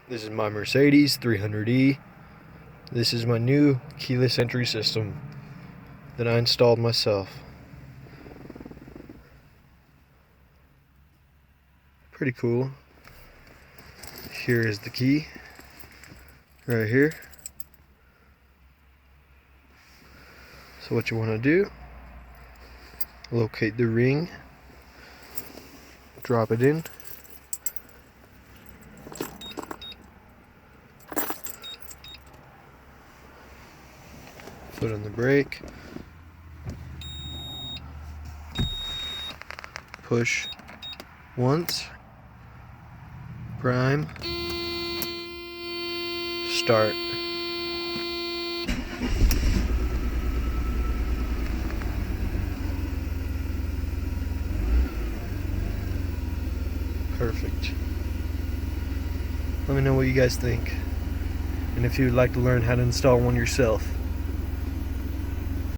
This is my Mercedes 300E. This is my new keyless entry system that I installed myself. Pretty cool. Here is the key, right here. So what you want to do, locate the ring, drop it in, foot on the brake, push once, prime, start. Perfect. Let me know what you guys think, and if you would like to learn how to install one yourself.